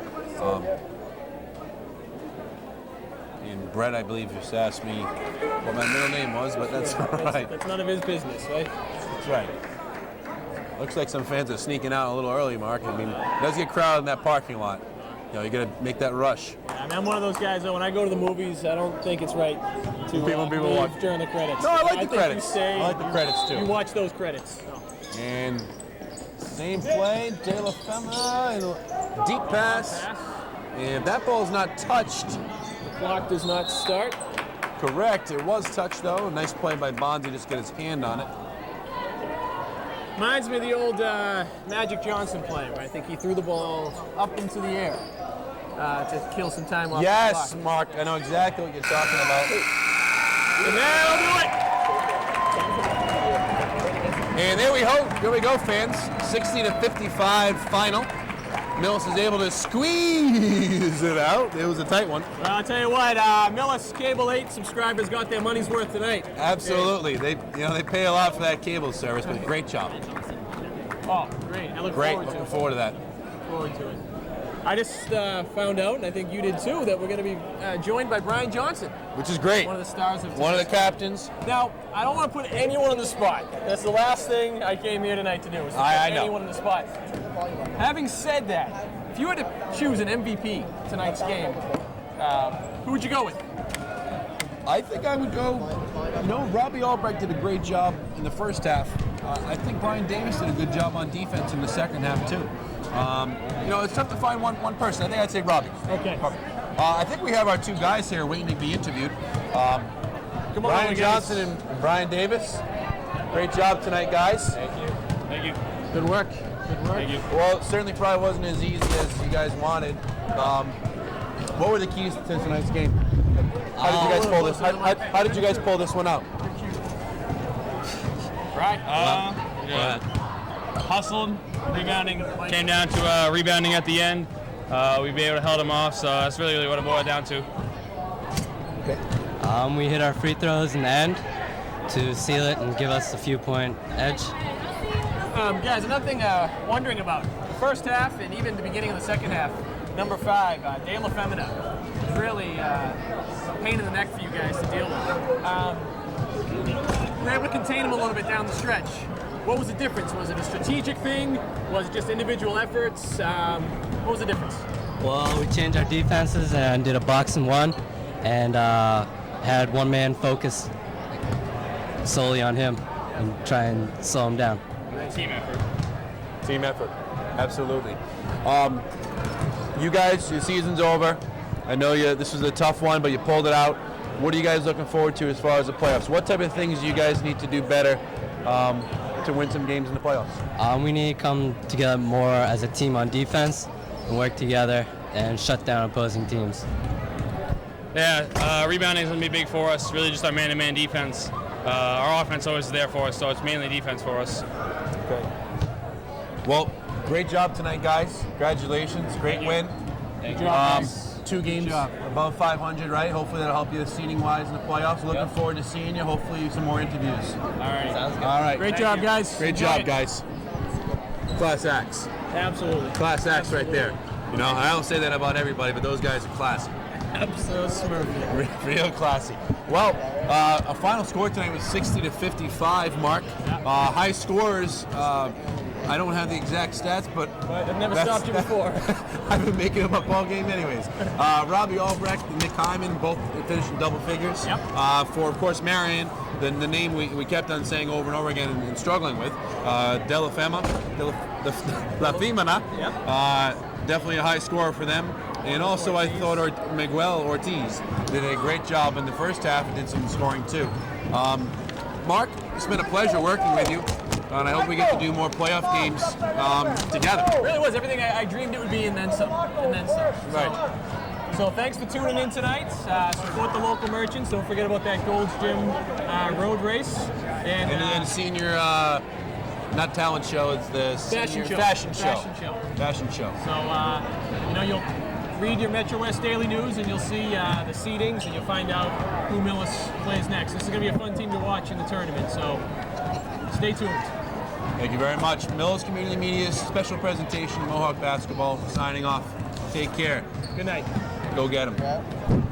S1: And Brett, I believe, just asked me what my middle name was, but that's all right.
S2: That's none of his business, right?
S1: That's right. Looks like some fans are sneaking out a little early, Mark. I mean, it does get crowded in that parking lot. You know, you got to make that rush.
S2: I mean, I'm one of those guys, though, when I go to the movies, I don't think it's right to
S1: People
S2: leave
S1: watch
S2: during the credits.
S1: No, I like the
S2: think
S1: credits.
S2: You stay,
S1: I like the credits, too.
S2: You watch those credits. So.
S1: And same play, De La Femina, and deep pass. And that ball's not touched.
S2: The clock does not start.
S1: Correct. It was touched, though. Nice play by Bonzi, just get his hand on it.
S2: Reminds me of the old Magic Johnson play, where I think he threw the ball up into the air to kill some time off the
S1: Yes,
S2: clock.
S1: Mark. I know exactly what you're talking about.
S2: And that'll do it.
S1: And there we go, fans. 60-55 final. Millis is able to squeeze it out. It was a tight one.
S2: Well, I'll tell you what, Millis Cable 8 subscribers got their money's worth tonight.
S1: Absolutely. They pay a lot for that cable service, but great job.
S2: Oh, great. I look
S1: Great.
S2: forward to
S1: Looking
S2: it.
S1: forward to that.
S2: Forward to it. I just found out, and I think you did too, that we're going to be joined by Brian Johnson,
S1: Which is great.
S2: one of the stars of
S1: One of the captains.
S2: Now, I don't want to put anyone on the spot. That's the last thing I came here tonight to do, is to put
S1: I know.
S2: anyone on the spot. Having said that, if you had to choose an MVP tonight's game, who would you go with?
S1: I think I would go, Robbie Albrecht did a great job in the first half. I think Brian Davis did a good job on defense in the second half, too. It's tough to find one person. I think I'd say Robbie.
S2: Okay.
S1: I think we have our two guys here waiting to be interviewed.
S2: Come on,
S1: Brian Johnson and Brian Davis. Great job tonight, guys.
S3: Thank you.
S1: Good work.
S3: Thank you.
S1: Well, it certainly probably wasn't as easy as you guys wanted. What were the keys to tonight's game? How did you guys pull this? How did you guys pull this one out?
S2: Right.
S3: Hustled, rebounding, came down to rebounding at the end. We be able to hold them off, so that's really what it boiled down to.
S1: Okay.
S4: We hit our free throws in the end to seal it and give us a few-point edge.
S2: Guys, another thing wondering about. The first half and even the beginning of the second half, number 5, De La Femina, was really a pain in the neck for you guys to deal with. We were able to contain him a little bit down the stretch. What was the difference? Was it a strategic thing? Was it just individual efforts? What was the difference?
S4: Well, we changed our defenses and did a box and one, and had one man focus solely on him and try and slow him down.
S3: Team effort.
S1: Team effort. Absolutely. You guys, your season's over. I know this was a tough one, but you pulled it out. What are you guys looking forward to as far as the playoffs? What type of things do you guys need to do better to win some games in the playoffs?
S4: We need to come together more as a team on defense and work together and shut down opposing teams.
S3: Yeah, rebounding is going to be big for us, really just our man-to-man defense. Our offense always is there for us, so it's mainly defense for us.
S1: Okay. Well, great job tonight, guys. Congratulations. Great win.
S3: Thank you.
S1: 2 games above 500, right? Hopefully that'll help you seating-wise in the playoffs. Looking forward to seeing you. Hopefully some more interviews.
S3: All right.
S4: Sounds good.
S1: All right.
S2: Great job, guys.
S1: Great job, guys. Class acts.
S2: Absolutely.
S1: Class acts right there. I don't say that about everybody, but those guys are classy.
S2: Absolutely.
S1: Real classy. Well, a final score tonight was 60-55, Mark. High scores. I don't have the exact stats, but
S2: I've never stopped you before.
S1: I've been making them up all game anyways. Robbie Albrecht and Nick Hyman both finished in double figures.
S2: Yep.
S1: For, of course, Marion, the name we kept on saying over and over again and struggling with, De La Femina.
S2: Yep.
S1: Definitely a high score for them. And also, I thought Miguel Ortiz did a great job in the first half and did some scoring too. Mark, it's been a pleasure working with you, and I hope we get to do more playoff games together.
S2: It really was everything I dreamed it would be, and then some.
S1: Right.
S2: So thanks for tuning in tonight. Support the local merchants. Don't forget about that Gold's Gym road race.
S1: And then senior, not talent show, it's the
S2: Fashion
S1: senior
S2: show.
S1: fashion show.
S2: Fashion show. So, you'll read your Metro West Daily News and you'll see the seedings and you'll find out who Millis plays next. This is going to be a fun team to watch in the tournament, so stay tuned.
S1: Thank you very much. Millis Community Media's special presentation, Mohawk Basketball, signing off. Take care.
S2: Good night.
S1: Go get them.